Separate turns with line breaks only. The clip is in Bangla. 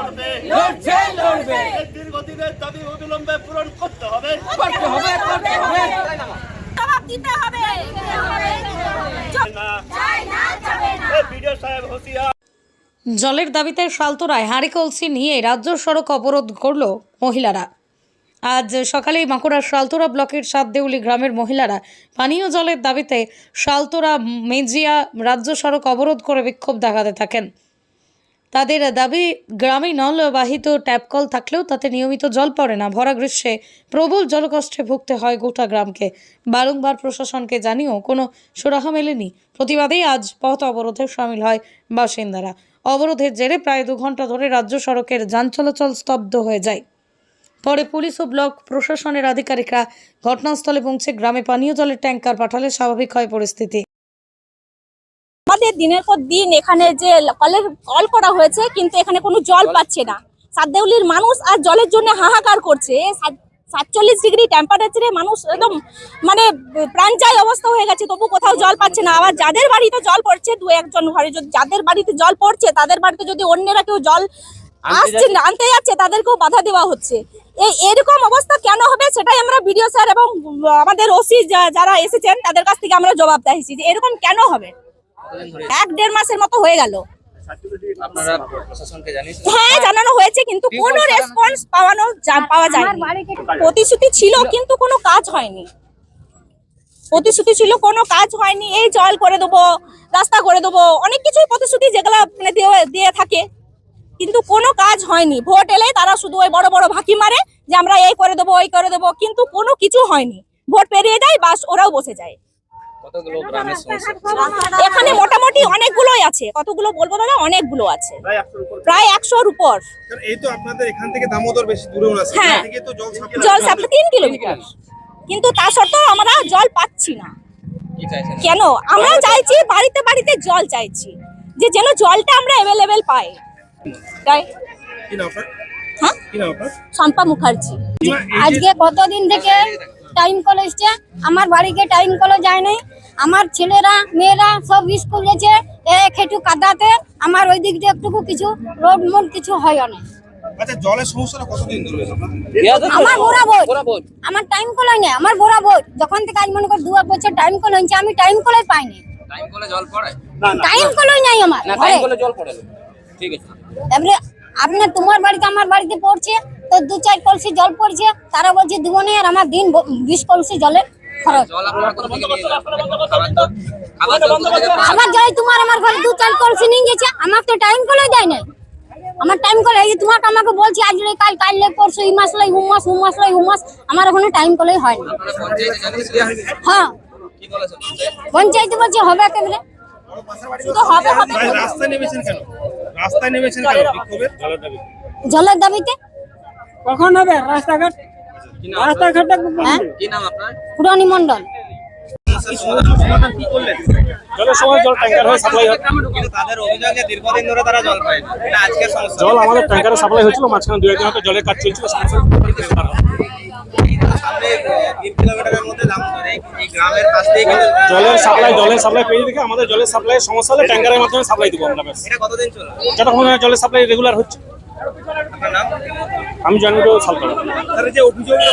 লড়বে দীর্ঘদিনের দাবি অবিলম্বে পূরণ করতে হবে।
জলের দাবিতে সালতোরায় হাঁড়ি কলসি নিয়ে রাজ্য সড়ক অবরোধ করল মহিলারা। আজ সকালেই বাঁকুড়ার সালতোরা ব্লকের সাতদেউলি গ্রামের মহিলারা পানীয় জলের দাবিতে সালতোরা মেজিয়া রাজ্য সড়ক অবরোধ করে বিক্ষোভ দেখাতে থাকেন। তাদের দাবি, গ্রামে নলবাহিত ট্যাপকল থাকলেও তাতে নিয়মিত জল পড়ে না। ভরা গ্রীষ্মে প্রবল জলকষ্টে ভুগতে হয় গোটা গ্রামকে। বারংবার প্রশাসনকে জানিয়েও কোনো সুরাহা মেলেনি। প্রতিবাদেই আজ পথ অবরোধে সামিল হয় বাসিন্দারা। অবরোধের জেরে প্রায় 2 ঘন্টা ধরে রাজ্য সড়কের যান চলাচল স্তব্ধ হয়ে যায়। পরে পুলিশ ও ব্লক প্রশাসনের আধিকারিকরা ঘটনাস্থলে পৌঁছে গ্রামে পানীয় জলের ট্যাঙ্কার পাঠালে স্বাভাবিক হয় পরিস্থিতি।
আমাদের দিনের পর দিন এখানে যে কল করা হয়েছে, কিন্তু এখানে কোনো জল পাচ্ছে না। সাতদেউলির মানুষ আর জলের জন্য হাহাকার করছে। 47 ডিগ্রি টেম্পারেচারে মানুষ একদম মানে প্রাণ যায় অবস্থা হয়ে গেছে, তবু কোথাও জল পাচ্ছে না। আবার যাদের বাড়িতে জল পড়ছে, 2-1 ঘরে যাদের বাড়িতে জল পড়ছে, তাদের বাড়িতে যদি অন্যরা কেউ জল আনতে যাচ্ছে, তাদেরকেও বাধা দেওয়া হচ্ছে। এরকম অবস্থা কেন হবে, সেটাই আমরা বিডিও স্যার এবং আমাদের ওসি যারা এসেছেন তাদের কাছ থেকে আমরা জবাব চাইছি যে এরকম কেন হবে। 1-1.5 মাসের মতো হয়ে গেল। হ্যাঁ, জানানো হয়েছে, কিন্তু কোনো রেসপন্স পাওয়া যায়নি। প্রতিশ্রুতি ছিল কিন্তু কোনো কাজ হয়নি। এই জল করে দেবো, রাস্তা করে দেবো, অনেক কিছুই প্রতিশ্রুতি যেগুলো দিয়ে থাকে, কিন্তু কোনো কাজ হয়নি। ভোট এলে তারা শুধু ওই বড় বড় ভাকি মারে যে আমরা এই করে দেবো, ওই করে দেবো, কিন্তু কোনো কিছু হয়নি। ভোট পেরিয়ে যায়, বাস ওরাও বসে যায়। এখানে মোটামুটি অনেকগুলোই আছে। কতগুলো বলবো দাদা, অনেকগুলো আছে, প্রায় 100-র উপর।
এই তো আপনাদের এখান থেকে দামোদর বেশি দূরেও না,
হ্যাঁ,
থেকে তো
জল সাপ্লাই 3 কিলোমিটার, কিন্তু তা সত্ত্বেও আমরা জল পাচ্ছি না। কেন? আমরা চাইছি বাড়িতে বাড়িতে জল চাইছি, যে যেন জলটা আমরা অ্যাভেলেবেল পাই। তাই
কি নাম আপনার?
হ্যাঁ,
কি নাম আপনার?
শম্পা মুখার্জি।
আজকে কতদিন থেকে টাইম কল এসছে, আমার বাড়িতে টাইম কল যায় নাই। আমার ছেলেরা মেয়েরা সব স্কুল গেছে একটু কাদাতে। আমার ওই দিক দিয়ে একটুকু কিছু রোড মোড কিছু হয় না।
আচ্ছা, জলের সমস্যাটা কতদিন ধরে?
আমার বরাবর আমার টাইম কল হয় না। আমার বরাবর যখন থেকে আজ মনে কর 2 বছর টাইম কল হয়েছে, আমি টাইম কলই পাইনি।
টাইম কলে জল পড়ে?
টাইম কলই নাই আমার।
না, টাইম কলে জল পড়ে না। ঠিক আছে।
এবারে আপনার তোমার বাড়িতে আমার বাড়িতে পড়ছে তো 2-4 কলসি জল পড়ছে, তারা বলছে দিব না, আর আমার দিন 20 কলসি জলের খরচ।
জল আপনারা কোথা থেকে নিয়ে যান? খাবার জল কোথা থেকে?
খাবার জল তোমার আমার ঘরে 2-4 কলসি নিয়ে গেছে, আমার তো টাইম কলই দেয় নাই। আমার টাইম কল এই যে তোমাকে আমাকে বলছি আজ লে কাল লে পরশু, এই মাস লাই হুম মাস, আমার ওখানে টাইম কলই হয় না।
আপনারা পঞ্চায়েতে জানিয়ে দিয়েছেন?
হ্যাঁ,
কি বলেছে
পঞ্চায়েতে বলছে হবে একেবারে।
শুধু হবে।
রাস্তায় নেমেছেন কেন? বিক্ষোভের
জলের দাবিতে।
কখন হবে রাস্তাঘাট?
কি নাম আপনার?
পুরানি মন্ডল।
কি করলেন?
জলের সময় জল ট্যাঙ্কার হয়ে সাপ্লাই হয়,
কিন্তু তাদের অভিযোগ যে দীর্ঘদিন ধরে তারা জল পায় না। এটা আজকের সমস্যা।
জল আমাদের ট্যাঙ্কারে সাপ্লাই হয়েছিল, মাঝখানে 2-1 দিন হয়তো জলের কাজ চলছিল।
সামনে 3 কিলোমিটারের মধ্যে দামোদর, এই গ্রামের পাশ দিয়ে কিন্তু
জলের সাপ্লাই পেয়ে দেখে আমাদের জলের সাপ্লাইয়ের সমস্যা হলে ট্যাঙ্কারের মাধ্যমে সাপ্লাই দিব আমরা। ব্যাস,
এটা কতদিন চলবে?
যতক্ষণ জলের সাপ্লাই রেগুলার হচ্ছে।
আপনার নাম?
আমি জানি সালতোরা।
তাহলে যে অভিযোগটা